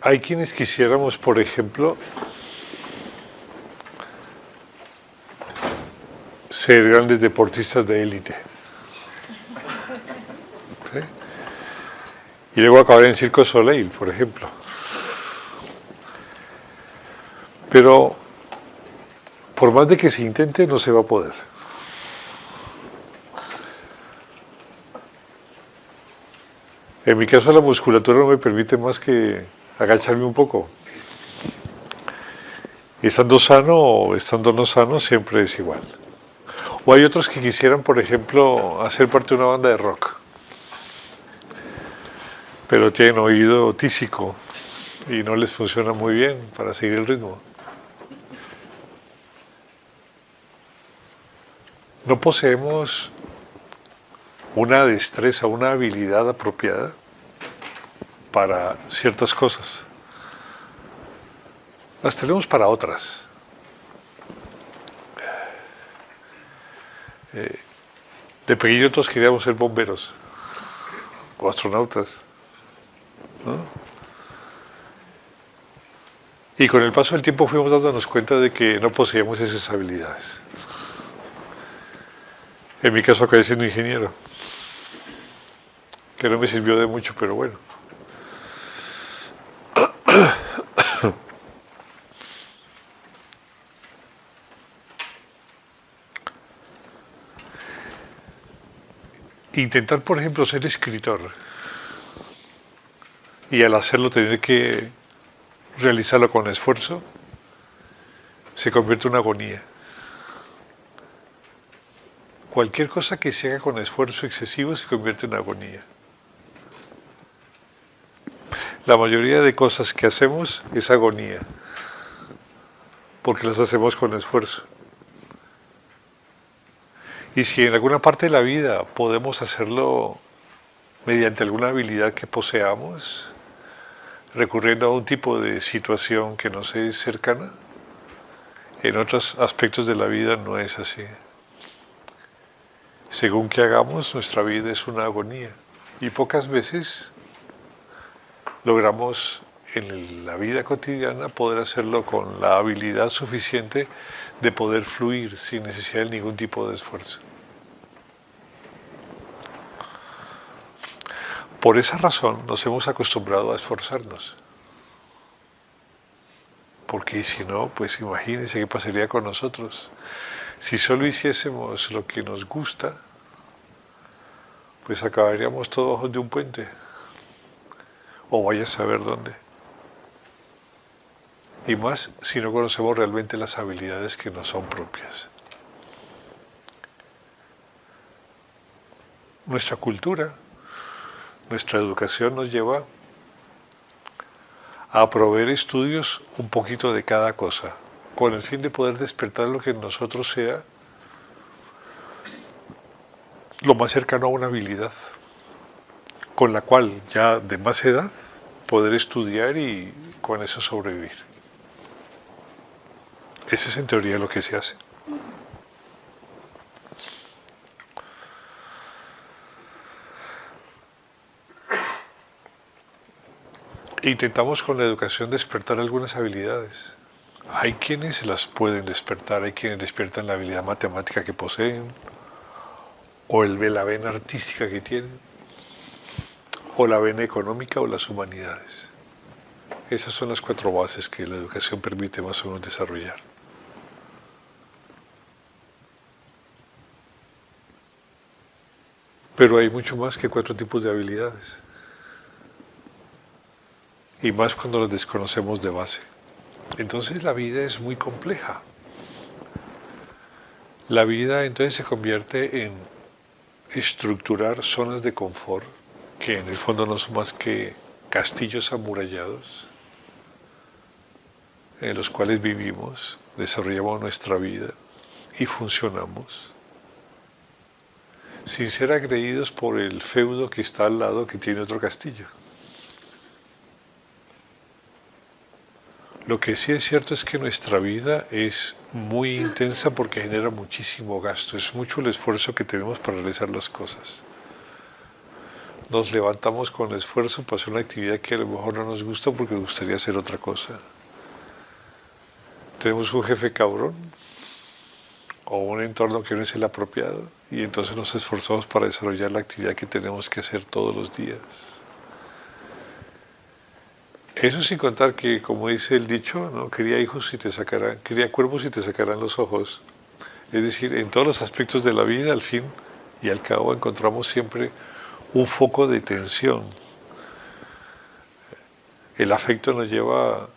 Hay quienes quisiéramos, por ejemplo, ser grandes deportistas de élite. ¿Sí? Y luego acabar en Circo Soleil, por ejemplo. Pero por más de que se intente, no se va a poder. En mi caso, la musculatura no me permite más que agacharme un poco. Estando sano o estando no sano, siempre es igual. O hay otros que quisieran, por ejemplo, hacer parte de una banda de rock, pero tienen oído tísico y no les funciona muy bien para seguir el ritmo. No poseemos una destreza, una habilidad apropiada para ciertas cosas. Las tenemos para otras. De pequeños todos queríamos ser bomberos o astronautas, ¿no? Y con el paso del tiempo fuimos dándonos cuenta de que no poseíamos esas habilidades. En mi caso acabé siendo ingeniero, que no me sirvió de mucho, pero bueno. Intentar, por ejemplo, ser escritor y al hacerlo tener que realizarlo con esfuerzo, se convierte en una agonía. Cualquier cosa que se haga con esfuerzo excesivo se convierte en agonía. La mayoría de cosas que hacemos es agonía, porque las hacemos con esfuerzo. Y si en alguna parte de la vida podemos hacerlo mediante alguna habilidad que poseamos, recurriendo a un tipo de situación que nos es cercana, en otros aspectos de la vida no es así. Según que hagamos, nuestra vida es una agonía. Y pocas veces logramos en la vida cotidiana poder hacerlo con la habilidad suficiente de poder fluir sin necesidad de ningún tipo de esfuerzo. Por esa razón nos hemos acostumbrado a esforzarnos. Porque si no, pues imagínense qué pasaría con nosotros. Si solo hiciésemos lo que nos gusta, pues acabaríamos todos bajo de un puente. O vaya a saber dónde. Y más si no conocemos realmente las habilidades que nos son propias. Nuestra cultura, nuestra educación nos lleva a proveer estudios un poquito de cada cosa, con el fin de poder despertar lo que en nosotros sea lo más cercano a una habilidad, con la cual ya de más edad poder estudiar y con eso sobrevivir. Ese es en teoría lo que se hace. Intentamos con la educación despertar algunas habilidades. Hay quienes las pueden despertar, hay quienes despiertan la habilidad matemática que poseen, o la vena artística que tienen, o la vena económica o las humanidades. Esas son las 4 bases que la educación permite más o menos desarrollar. Pero hay mucho más que 4 tipos de habilidades. Y más cuando las desconocemos de base. Entonces la vida es muy compleja. La vida entonces se convierte en estructurar zonas de confort que en el fondo no son más que castillos amurallados en los cuales vivimos, desarrollamos nuestra vida y funcionamos sin ser agredidos por el feudo que está al lado que tiene otro castillo. Lo que sí es cierto es que nuestra vida es muy intensa porque genera muchísimo gasto, es mucho el esfuerzo que tenemos para realizar las cosas. nos levantamos con esfuerzo para hacer una actividad que a lo mejor no nos gusta porque nos gustaría hacer otra cosa. Tenemos un jefe cabrón o un entorno que no es el apropiado y entonces nos esforzamos para desarrollar la actividad que tenemos que hacer todos los días. Eso sin contar que, como dice el dicho, ¿no? Cría hijos y te sacarán, cría cuervos y te sacarán los ojos. Es decir, en todos los aspectos de la vida, al fin y al cabo, encontramos siempre un foco de tensión. El afecto nos lleva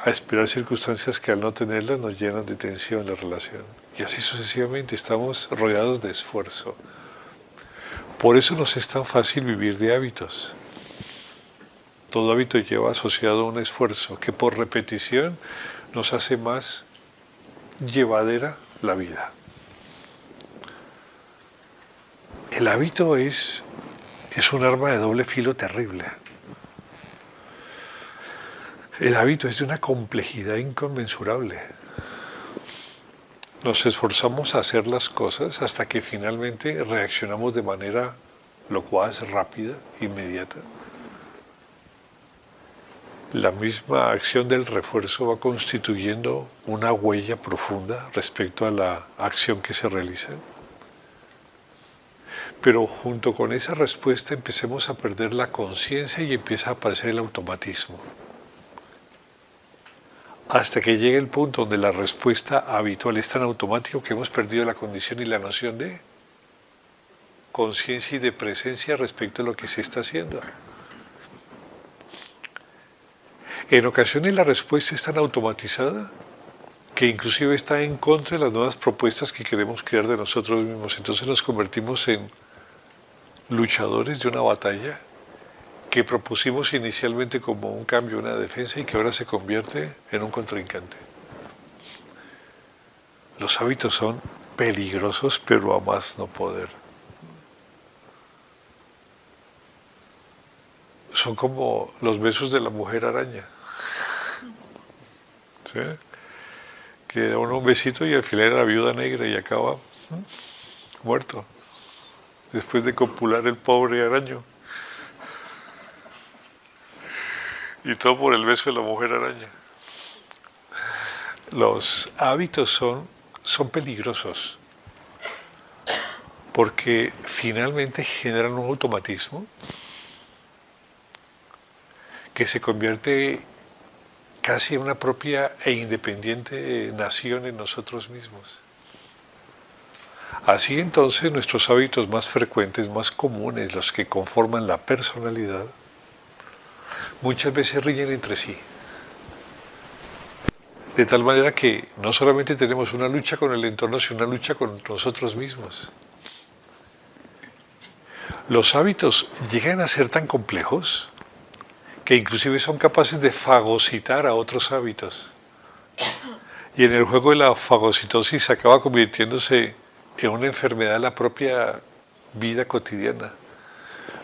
a esperar circunstancias que al no tenerlas nos llenan de tensión la relación. Y así sucesivamente estamos rodeados de esfuerzo. Por eso nos es tan fácil vivir de hábitos. Todo hábito lleva asociado un esfuerzo que por repetición nos hace más llevadera la vida. El hábito es un arma de doble filo terrible. El hábito es de una complejidad inconmensurable. Nos esforzamos a hacer las cosas hasta que finalmente reaccionamos de manera locuaz, rápida, inmediata. La misma acción del refuerzo va constituyendo una huella profunda respecto a la acción que se realiza. Pero junto con esa respuesta empecemos a perder la conciencia y empieza a aparecer el automatismo. Hasta que llegue el punto donde la respuesta habitual es tan automática que hemos perdido la condición y la noción de conciencia y de presencia respecto a lo que se está haciendo. En ocasiones la respuesta es tan automatizada que inclusive está en contra de las nuevas propuestas que queremos crear de nosotros mismos. Entonces nos convertimos en luchadores de una batalla que propusimos inicialmente como un cambio, una defensa y que ahora se convierte en un contrincante. Los hábitos son peligrosos, pero a más no poder. Son como los besos de la mujer araña. ¿Sí? Que da uno un besito y al final era la viuda negra y acaba muerto. Después de copular el pobre araño. Y todo por el beso de la mujer araña. Los hábitos son peligrosos porque finalmente generan un automatismo que se convierte casi en una propia e independiente nación en nosotros mismos. Así entonces nuestros hábitos más frecuentes, más comunes, los que conforman la personalidad, muchas veces riñen entre sí. De tal manera que no solamente tenemos una lucha con el entorno, sino una lucha con nosotros mismos. Los hábitos llegan a ser tan complejos que inclusive son capaces de fagocitar a otros hábitos. Y en el juego de la fagocitosis acaba convirtiéndose en una enfermedad de la propia vida cotidiana,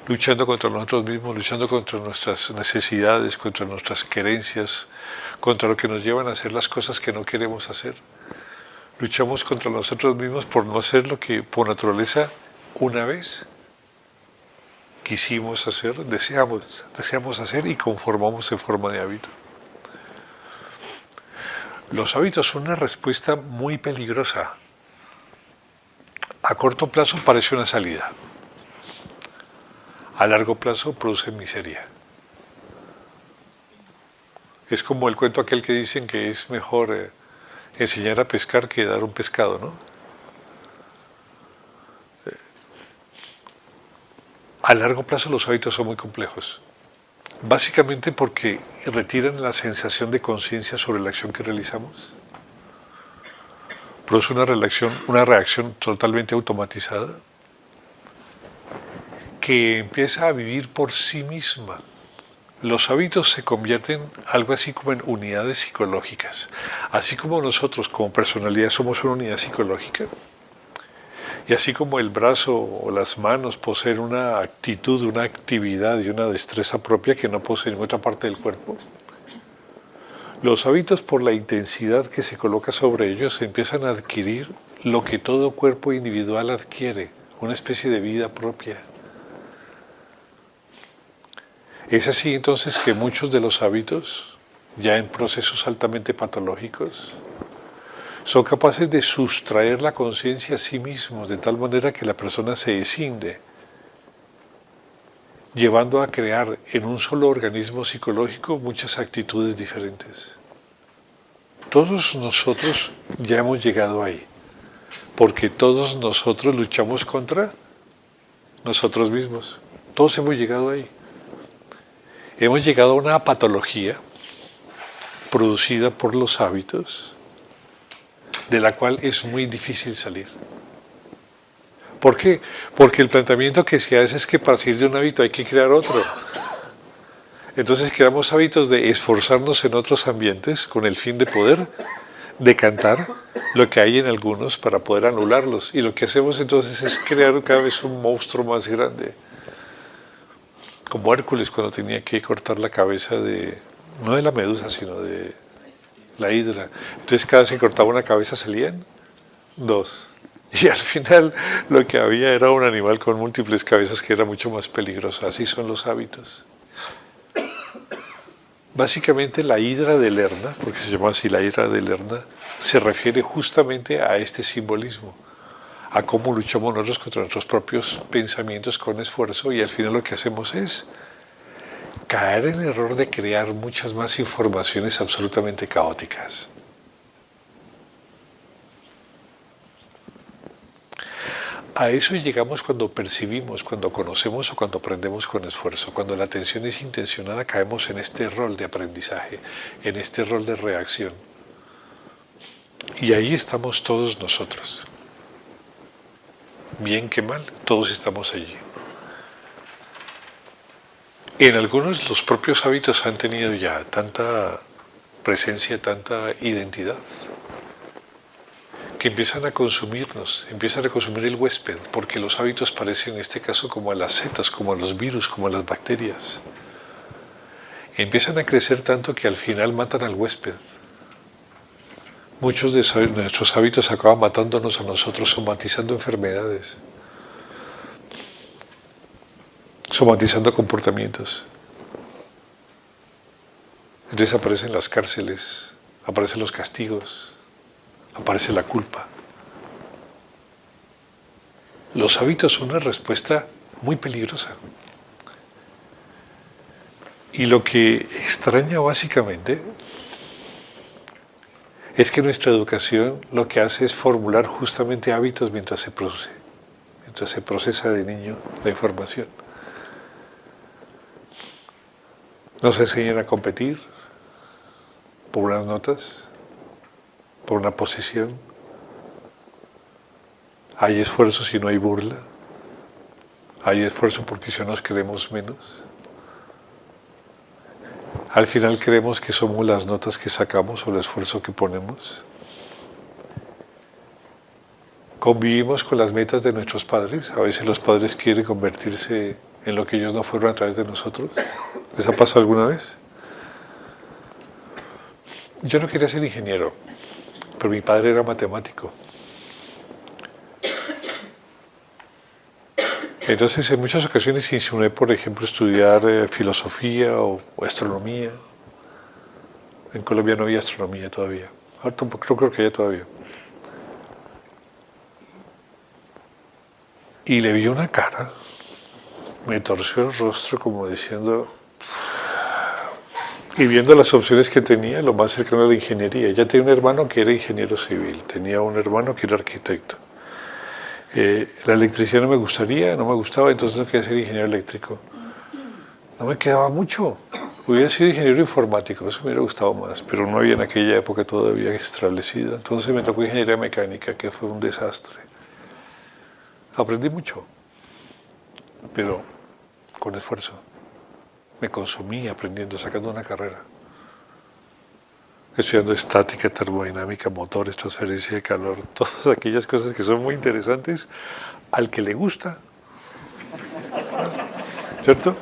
luchando contra nosotros mismos, luchando contra nuestras necesidades, contra nuestras querencias, contra lo que nos llevan a hacer las cosas que no queremos hacer. Luchamos contra nosotros mismos por no hacer lo que por naturaleza una vez quisimos hacer, deseamos hacer y conformamos en forma de hábito. Los hábitos son una respuesta muy peligrosa. A corto plazo parece una salida. A largo plazo produce miseria. Es como el cuento aquel que dicen que es mejor enseñar a pescar que dar un pescado, ¿no? A largo plazo los hábitos son muy complejos, básicamente porque retiran la sensación de conciencia sobre la acción que realizamos. Produce una reacción totalmente automatizada que empieza a vivir por sí misma. Los hábitos se convierten algo así como en unidades psicológicas. Así como nosotros como personalidad somos una unidad psicológica, y así como el brazo o las manos poseen una actitud, una actividad y una destreza propia que no posee en otra parte del cuerpo, los hábitos por la intensidad que se coloca sobre ellos empiezan a adquirir lo que todo cuerpo individual adquiere, una especie de vida propia. Es así entonces que muchos de los hábitos, ya en procesos altamente patológicos, son capaces de sustraer la conciencia a sí mismos de tal manera que la persona se escinde, llevando a crear en un solo organismo psicológico muchas actitudes diferentes. Todos nosotros ya hemos llegado ahí, porque todos nosotros luchamos contra nosotros mismos. Todos hemos llegado ahí. Hemos llegado a una patología producida por los hábitos, de la cual es muy difícil salir. ¿Por qué? Porque el planteamiento que se hace es que para salir de un hábito hay que crear otro. Entonces creamos hábitos de esforzarnos en otros ambientes con el fin de poder decantar lo que hay en algunos para poder anularlos. Y lo que hacemos entonces es crear cada vez un monstruo más grande. Como Hércules cuando tenía que cortar la cabeza no de la medusa, sino de la hidra. Entonces cada vez que cortaba una cabeza salían dos. Y al final lo que había era un animal con múltiples cabezas que era mucho más peligroso. Así son los hábitos. Básicamente la hidra de Lerna, porque se llama así la hidra de Lerna, se refiere justamente a este simbolismo, a cómo luchamos nosotros contra nuestros propios pensamientos con esfuerzo y al final lo que hacemos es caer en el error de crear muchas más informaciones absolutamente caóticas. A eso llegamos cuando percibimos, cuando conocemos o cuando aprendemos con esfuerzo. Cuando la atención es intencionada, caemos en este rol de aprendizaje, en este rol de reacción. Y ahí estamos todos nosotros. Bien que mal, todos estamos allí. En algunos los propios hábitos han tenido ya tanta presencia, tanta identidad, que empiezan a consumirnos, empiezan a consumir el huésped, porque los hábitos parecen en este caso como a las setas, como a los virus, como a las bacterias. Empiezan a crecer tanto que al final matan al huésped. Muchos de nuestros hábitos acaban matándonos a nosotros, somatizando enfermedades, somatizando comportamientos. Entonces aparecen las cárceles, aparecen los castigos, aparece la culpa. Los hábitos son una respuesta muy peligrosa. Y lo que extraña básicamente es que nuestra educación lo que hace es formular justamente hábitos mientras se procesa de niño la información. Nos enseñan a competir por unas notas, por una posición. Hay esfuerzo si no hay burla. Hay esfuerzo porque si no nos queremos menos. Al final creemos que somos las notas que sacamos o el esfuerzo que ponemos. Convivimos con las metas de nuestros padres. A veces los padres quieren convertirse en lo que ellos no fueron a través de nosotros. ¿Les ha pasado alguna vez? Yo no quería ser ingeniero, pero mi padre era matemático. Entonces, en muchas ocasiones insinué, por ejemplo, estudiar filosofía o astronomía. En Colombia no había astronomía todavía. Ahora tampoco, creo que ya todavía. Y le vi una cara, me torció el rostro como diciendo, y viendo las opciones que tenía, lo más cercano a la ingeniería. Ella tenía un hermano que era ingeniero civil, tenía un hermano que era arquitecto. La electricidad no me gustaba, entonces no quería ser ingeniero eléctrico. No me quedaba mucho. Hubiera sido ingeniero informático, eso me hubiera gustado más, pero no había en aquella época todavía establecida. Entonces me tocó ingeniería mecánica, que fue un desastre. Aprendí mucho, pero con esfuerzo. Me consumí aprendiendo, sacando una carrera. Estudiando estática, termodinámica, motores, transferencia de calor, todas aquellas cosas que son muy interesantes al que le gusta. ¿Cierto?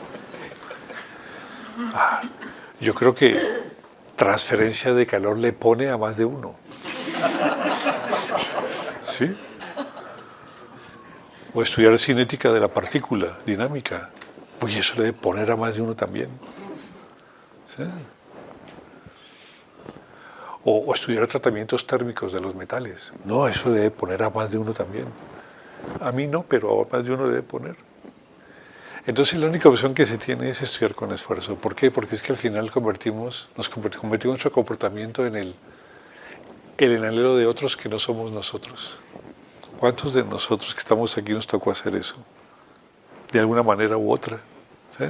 Yo creo que transferencia de calor le pone a más de uno. ¿Sí? O estudiar cinética de la partícula, dinámica. Pues eso le debe poner a más de uno también. ¿Sí? O estudiar tratamientos térmicos de los metales. No, eso debe poner a más de uno también. A mí no, pero a más de uno debe poner. Entonces la única opción que se tiene es estudiar con esfuerzo. ¿Por qué? Porque es que al final convertimos nuestro comportamiento en el anhelo de otros que no somos nosotros. ¿Cuántos de nosotros que estamos aquí nos tocó hacer eso? De alguna manera u otra. ¿Sí?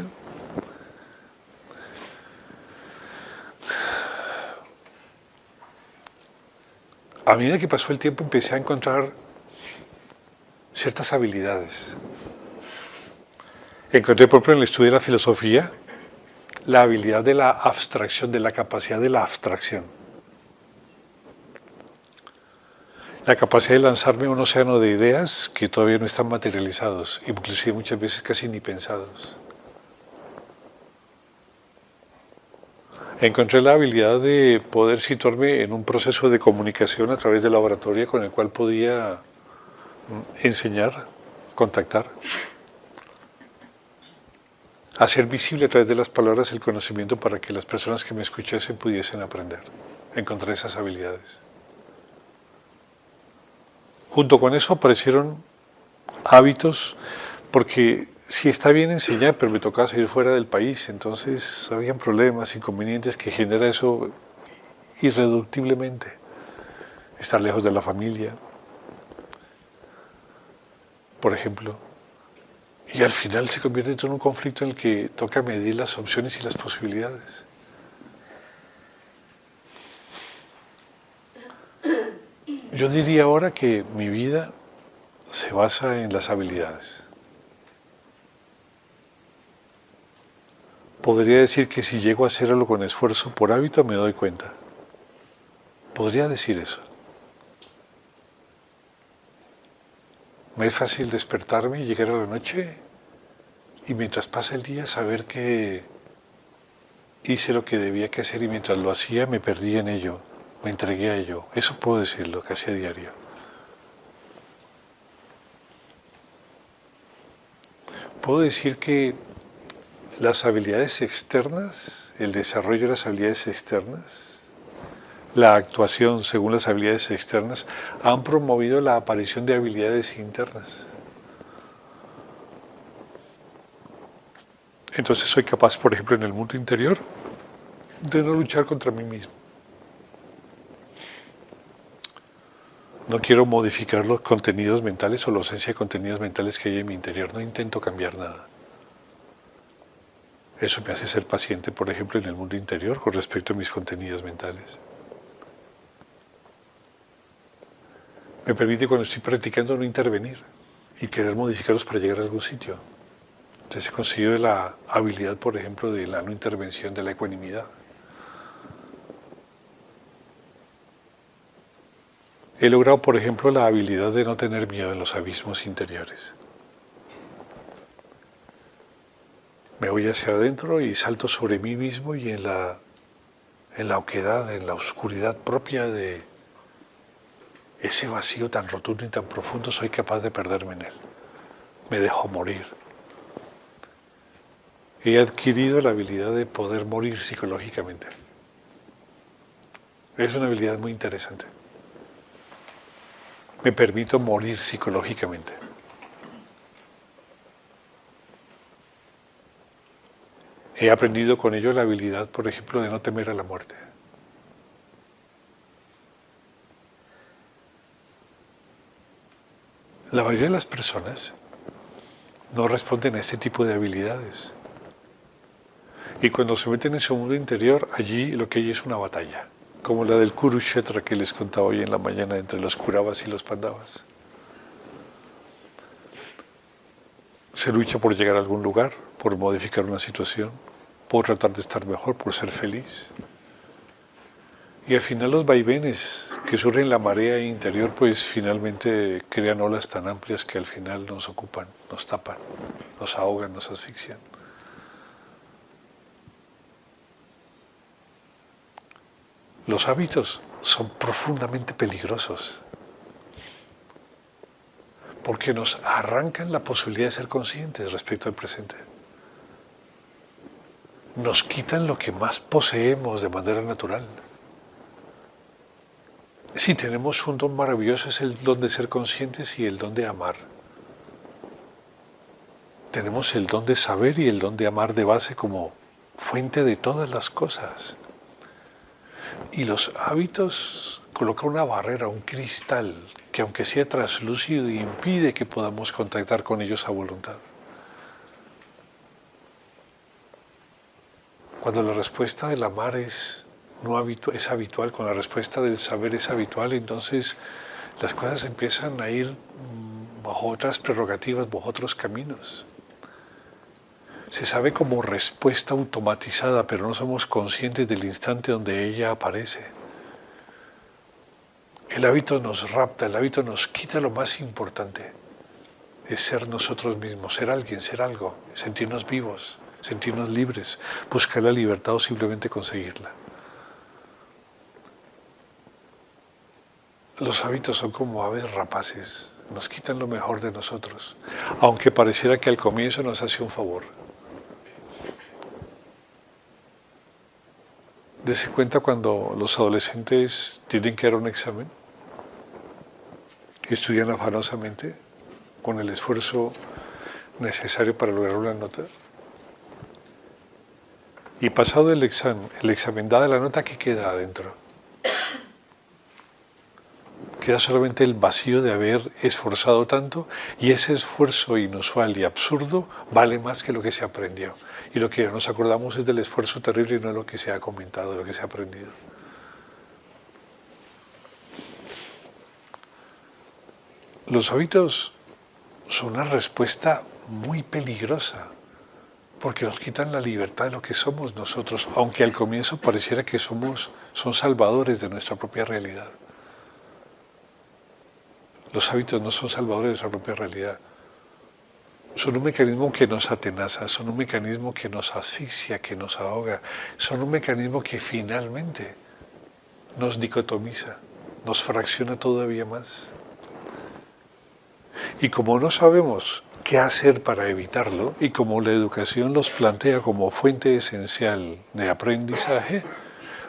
A medida que pasó el tiempo empecé a encontrar ciertas habilidades. Encontré, por ejemplo, en el estudio de la filosofía, la habilidad de la abstracción, de la capacidad de la abstracción. La capacidad de lanzarme a un océano de ideas que todavía no están materializados, inclusive muchas veces casi ni pensados. Encontré la habilidad de poder situarme en un proceso de comunicación a través de la oratoria con el cual podía enseñar, contactar, hacer visible a través de las palabras el conocimiento para que las personas que me escuchasen pudiesen aprender. Encontré esas habilidades. Junto con eso aparecieron hábitos, porque sí está bien enseñar, pero me tocaba salir fuera del país, entonces habían problemas, inconvenientes que genera eso irreductiblemente. Estar lejos de la familia, por ejemplo. Y al final se convierte en un conflicto en el que toca medir las opciones y las posibilidades. Yo diría ahora que mi vida se basa en las habilidades. Podría decir que si llego a hacerlo con esfuerzo por hábito me doy cuenta. Podría decir eso. Me es fácil despertarme y llegar a la noche y mientras pasa el día saber que hice lo que debía que hacer y mientras lo hacía me perdí en ello, me entregué a ello. Eso puedo decirlo casi a diario. Puedo decir que las habilidades externas, el desarrollo de las habilidades externas, la actuación según las habilidades externas, han promovido la aparición de habilidades internas. Entonces soy capaz, por ejemplo, en el mundo interior, de no luchar contra mí mismo. No quiero modificar los contenidos mentales o la ausencia de contenidos mentales que hay en mi interior. No intento cambiar nada. Eso me hace ser paciente, por ejemplo, en el mundo interior con respecto a mis contenidos mentales. Me permite cuando estoy practicando no intervenir y querer modificarlos para llegar a algún sitio. Entonces he conseguido la habilidad, por ejemplo, de la no intervención, de la ecuanimidad. He logrado, por ejemplo, la habilidad de no tener miedo en los abismos interiores. Me voy hacia adentro y salto sobre mí mismo y en la oquedad, en la oscuridad propia de ese vacío tan rotundo y tan profundo, soy capaz de perderme en él. Me dejo morir. He adquirido la habilidad de poder morir psicológicamente. Es una habilidad muy interesante. Me permito morir psicológicamente. He aprendido con ello la habilidad, por ejemplo, de no temer a la muerte. La mayoría de las personas no responden a este tipo de habilidades. Y cuando se meten en su mundo interior, allí lo que hay es una batalla, como la del Kurukshetra que les contaba hoy en la mañana entre los Kauravas y los Pandavas. Se lucha por llegar a algún lugar, por modificar una situación, por tratar de estar mejor, por ser feliz. Y al final los vaivenes que surgen en la marea interior, pues finalmente crean olas tan amplias que al final nos ocupan, nos tapan, nos ahogan, nos asfixian. Los hábitos son profundamente peligrosos porque nos arrancan la posibilidad de ser conscientes respecto al presente. nos quitan lo que más poseemos de manera natural. Sí, tenemos un don maravilloso, es el don de ser conscientes y el don de amar. Tenemos el don de saber y el don de amar de base como fuente de todas las cosas. Y los hábitos colocan una barrera, un cristal, que aunque sea translúcido, impide que podamos contactar con ellos a voluntad. Cuando la respuesta del amar es habitual, cuando la respuesta del saber es habitual, entonces las cosas empiezan a ir bajo otras prerrogativas, bajo otros caminos. Se sabe como respuesta automatizada, pero no somos conscientes del instante donde ella aparece. El hábito nos rapta, el hábito nos quita lo más importante. Es ser nosotros mismos, ser alguien, ser algo, sentirnos vivos, sentirnos libres, buscar la libertad o simplemente conseguirla. Los hábitos son como aves rapaces, nos quitan lo mejor de nosotros, aunque pareciera que al comienzo nos hace un favor. Dese cuenta cuando los adolescentes tienen que dar un examen, estudian afanosamente, con el esfuerzo necesario para lograr una nota. Y pasado el examen dada la nota, ¿qué queda adentro? Queda solamente el vacío de haber esforzado tanto, y ese esfuerzo inusual y absurdo vale más que lo que se aprendió. Y lo que nos acordamos es del esfuerzo terrible y no de lo que se ha comentado, de lo que se ha aprendido. Los hábitos son una respuesta muy peligrosa, porque nos quitan la libertad de lo que somos nosotros, aunque al comienzo pareciera que son salvadores de nuestra propia realidad. Los hábitos no son salvadores de nuestra propia realidad. Son un mecanismo que nos atenaza, son un mecanismo que nos asfixia, que nos ahoga, son un mecanismo que finalmente nos dicotomiza, nos fracciona todavía más. Y como no sabemos qué hacer para evitarlo, y como la educación los plantea como fuente esencial de aprendizaje,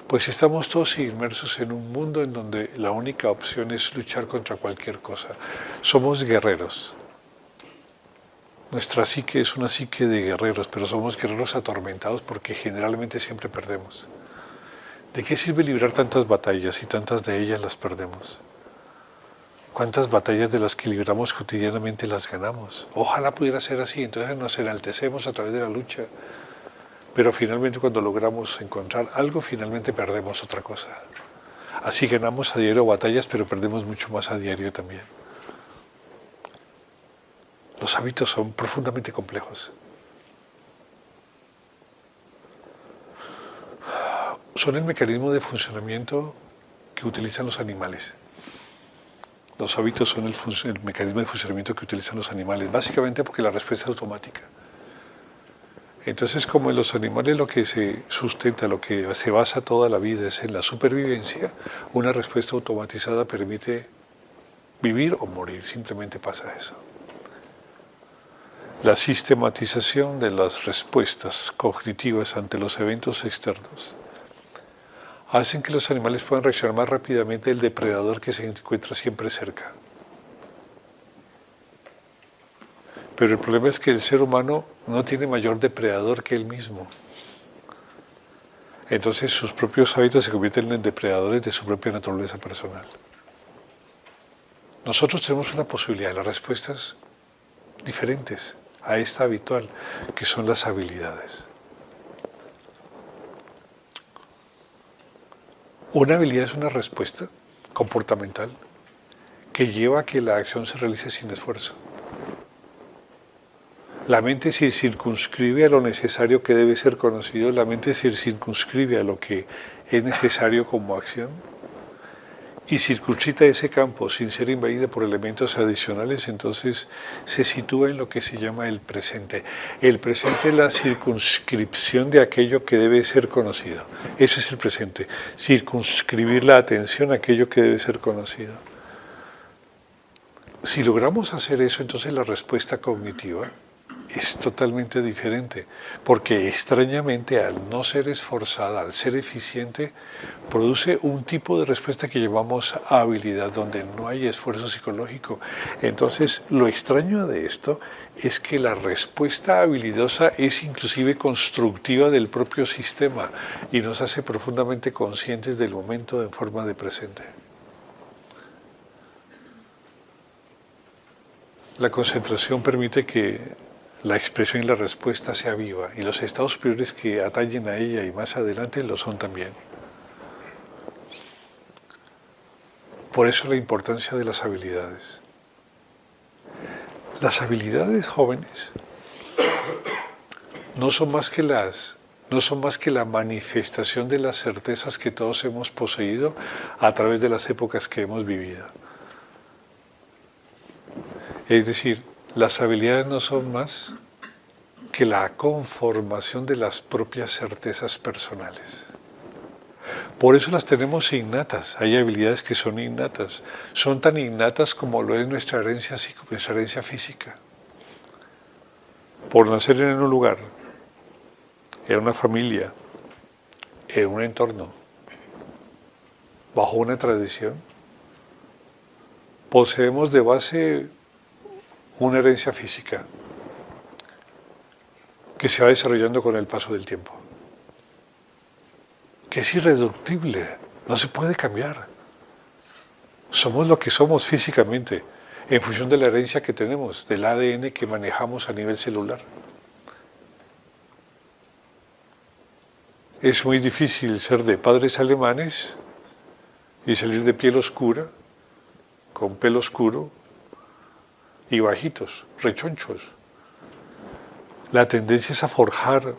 pues estamos todos inmersos en un mundo en donde la única opción es luchar contra cualquier cosa. Somos guerreros. Nuestra psique es una psique de guerreros, pero somos guerreros atormentados porque generalmente siempre perdemos. ¿De qué sirve librar tantas batallas si tantas de ellas las perdemos? ¿Cuántas batallas de las que libramos cotidianamente las ganamos? Ojalá pudiera ser así, entonces nos enaltecemos a través de la lucha. Pero finalmente cuando logramos encontrar algo, finalmente perdemos otra cosa. Así ganamos a diario batallas, pero perdemos mucho más a diario también. Los hábitos son profundamente complejos. Son el mecanismo de funcionamiento que utilizan los animales. Los hábitos son el mecanismo de funcionamiento que utilizan los animales, básicamente porque la respuesta es automática. Entonces, como en los animales lo que se sustenta, lo que se basa toda la vida es en la supervivencia, una respuesta automatizada permite vivir o morir, simplemente pasa eso. La sistematización de las respuestas cognitivas ante los eventos externos hacen que los animales puedan reaccionar más rápidamente al depredador que se encuentra siempre cerca. Pero el problema es que el ser humano no tiene mayor depredador que él mismo. Entonces sus propios hábitos se convierten en depredadores de su propia naturaleza personal. Nosotros tenemos una posibilidad, las respuestas diferentes a esta habitual, que son las habilidades. Una habilidad es una respuesta comportamental que lleva a que la acción se realice sin esfuerzo. La mente se circunscribe a lo necesario que debe ser conocido, la mente se circunscribe a lo que es necesario como acción y circunscrita ese campo sin ser invadida por elementos adicionales, entonces se sitúa en lo que se llama el presente. El presente es la circunscripción de aquello que debe ser conocido. Eso es el presente, circunscribir la atención a aquello que debe ser conocido. Si logramos hacer eso, entonces la respuesta cognitiva es totalmente diferente, porque extrañamente al no ser esforzada, al ser eficiente, produce un tipo de respuesta que llamamos habilidad, donde no hay esfuerzo psicológico. Entonces, lo extraño de esto es que la respuesta habilidosa es inclusive constructiva del propio sistema y nos hace profundamente conscientes del momento en forma de presente. La concentración permite que la expresión y la respuesta sea viva, y los estados superiores que atañen a ella y más adelante lo son también. Por eso la importancia de las habilidades. Las habilidades jóvenes no son más que la manifestación de las certezas que todos hemos poseído a través de las épocas que hemos vivido. Es decir, las habilidades no son más que la conformación de las propias certezas personales. Por eso las tenemos innatas. Hay habilidades que son innatas. Son tan innatas como lo es nuestra herencia física. Por nacer en un lugar, en una familia, en un entorno, bajo una tradición, poseemos de base una herencia física que se va desarrollando con el paso del tiempo, que es irreductible, no se puede cambiar. Somos lo que somos físicamente, en función de la herencia que tenemos, del ADN que manejamos a nivel celular. Es muy difícil ser de padres alemanes y salir de piel oscura, con pelo oscuro y bajitos, rechonchos. La tendencia es a forjar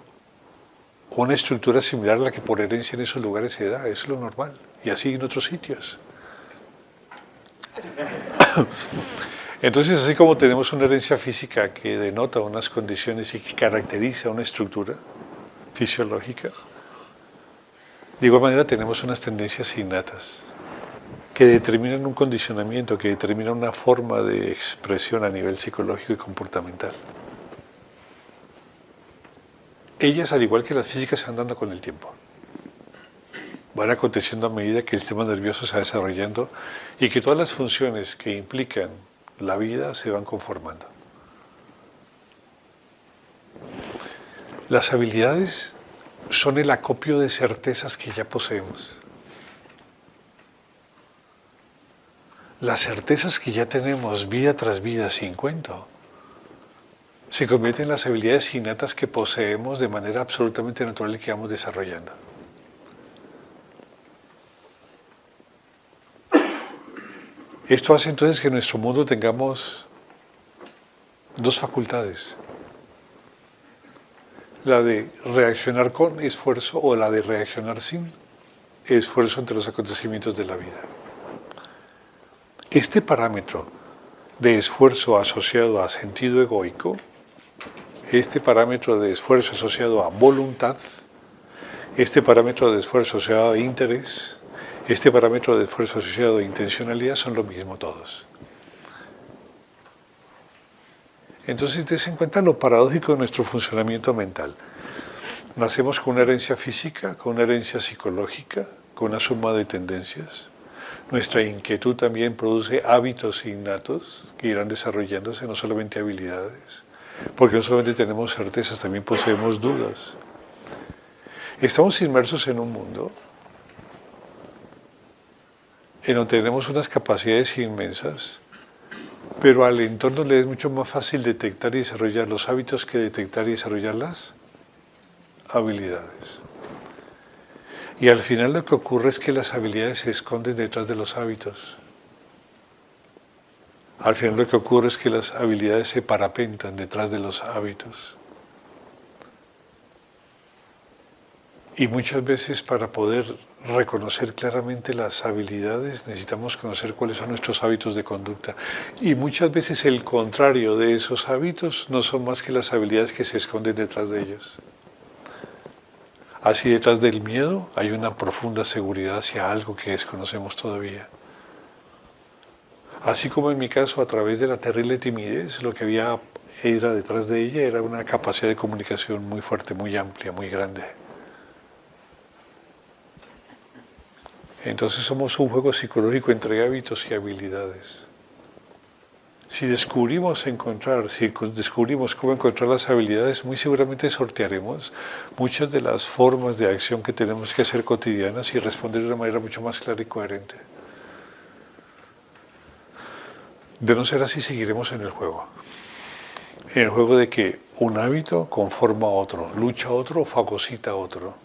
una estructura similar a la que por herencia en esos lugares se da, es lo normal, y así en otros sitios. Entonces, así como tenemos una herencia física que denota unas condiciones y que caracteriza una estructura fisiológica, de igual manera tenemos unas tendencias innatas que determinan un condicionamiento, que determinan una forma de expresión a nivel psicológico y comportamental. Ellas, al igual que las físicas, se van dando con el tiempo. Van aconteciendo a medida que el sistema nervioso se va desarrollando y que todas las funciones que implican la vida se van conformando. Las habilidades son el acopio de certezas que ya poseemos. Las certezas que ya tenemos vida tras vida, sin cuento, se convierten en las habilidades innatas que poseemos de manera absolutamente natural y que vamos desarrollando. Esto hace entonces que en nuestro mundo tengamos dos facultades: la de reaccionar con esfuerzo o la de reaccionar sin esfuerzo ante los acontecimientos de la vida. Este parámetro de esfuerzo asociado a sentido egoico, este parámetro de esfuerzo asociado a voluntad, este parámetro de esfuerzo asociado a interés, este parámetro de esfuerzo asociado a intencionalidad son lo mismo todos. Entonces, des en cuenta lo paradójico de nuestro funcionamiento mental. Nacemos con una herencia física, con una herencia psicológica, con una suma de tendencias. Nuestra inquietud también produce hábitos innatos que irán desarrollándose, no solamente habilidades, porque no solamente tenemos certezas, también poseemos dudas. Estamos inmersos en un mundo en donde tenemos unas capacidades inmensas, pero al entorno le es mucho más fácil detectar y desarrollar los hábitos que detectar y desarrollar las habilidades. Y al final lo que ocurre es que las habilidades se esconden detrás de los hábitos. Al final lo que ocurre es que las habilidades se parapentan detrás de los hábitos. Y muchas veces para poder reconocer claramente las habilidades necesitamos conocer cuáles son nuestros hábitos de conducta. Y muchas veces el contrario de esos hábitos no son más que las habilidades que se esconden detrás de ellos. Así detrás del miedo hay una profunda seguridad hacia algo que desconocemos todavía. Así como en mi caso, a través de la terrible timidez, lo que había era detrás de ella era una capacidad de comunicación muy fuerte, muy amplia, muy grande. Entonces somos un juego psicológico entre hábitos y habilidades. Si descubrimos cómo encontrar las habilidades, muy seguramente sortearemos muchas de las formas de acción que tenemos que hacer cotidianas y responder de una manera mucho más clara y coherente. De no ser así, seguiremos en el juego. En el juego de que un hábito conforma a otro, lucha a otro o fagocita a otro.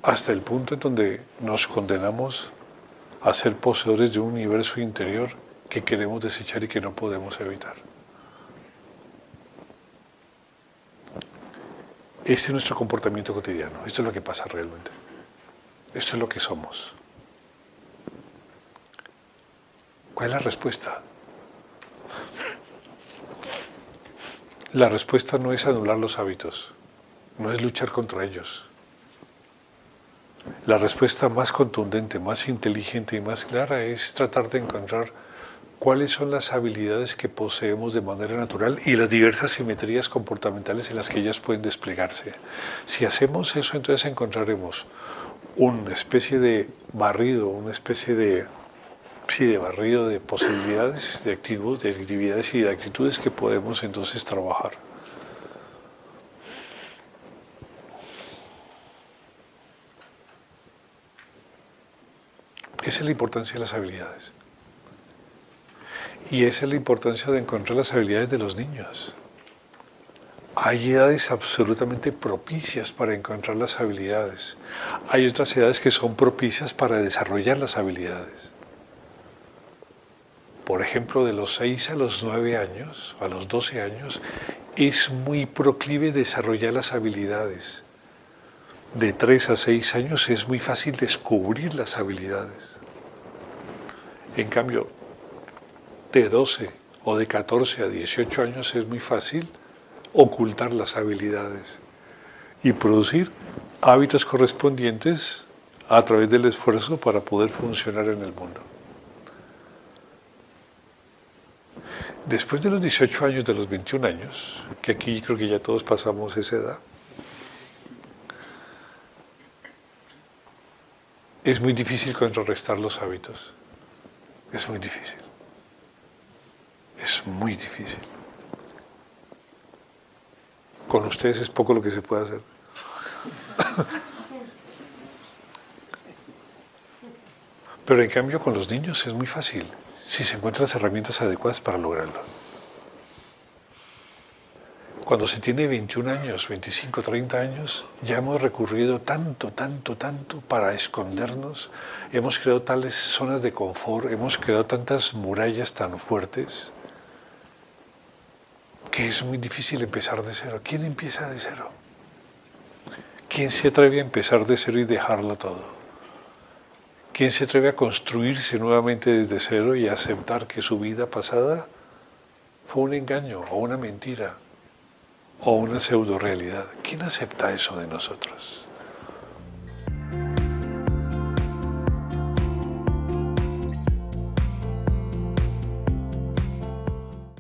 Hasta el punto en donde nos condenamos a ser poseedores de un universo interior que queremos desechar y que no podemos evitar. Este es nuestro comportamiento cotidiano, esto es lo que pasa realmente, esto es lo que somos. ¿Cuál es la respuesta? La respuesta no es anular los hábitos, no es luchar contra ellos. La respuesta más contundente, más inteligente y más clara es tratar de encontrar cuáles son las habilidades que poseemos de manera natural y las diversas simetrías comportamentales en las que ellas pueden desplegarse. Si hacemos eso, entonces encontraremos una especie de barrido, una especie de barrido de posibilidades, de actividades y de actitudes que podemos entonces trabajar. Esa es la importancia de las habilidades. Y esa es la importancia de encontrar las habilidades de los niños. Hay edades absolutamente propicias para encontrar las habilidades. Hay otras edades que son propicias para desarrollar las habilidades. Por ejemplo, de los 6 a los 9 años, a los 12 años, es muy proclive desarrollar las habilidades. De 3 a 6 años es muy fácil descubrir las habilidades. En cambio, de 12 o de 14 a 18 años es muy fácil ocultar las habilidades y producir hábitos correspondientes a través del esfuerzo para poder funcionar en el mundo. Después de los 18 años, de los 21 años, que aquí creo que ya todos pasamos esa edad, es muy difícil contrarrestar los hábitos. Es muy difícil. Es muy difícil. Con ustedes es poco lo que se puede hacer. Pero en cambio con los niños es muy fácil, si se encuentran las herramientas adecuadas para lograrlo. Cuando se tiene 21 años, 25, 30 años, ya hemos recurrido tanto para escondernos, hemos creado tales zonas de confort, hemos creado tantas murallas tan fuertes, que es muy difícil empezar de cero. ¿Quién empieza de cero? ¿Quién se atreve a empezar de cero y dejarlo todo? ¿Quién se atreve a construirse nuevamente desde cero y a aceptar que su vida pasada fue un engaño o una mentira o una pseudo realidad? ¿Quién acepta eso de nosotros?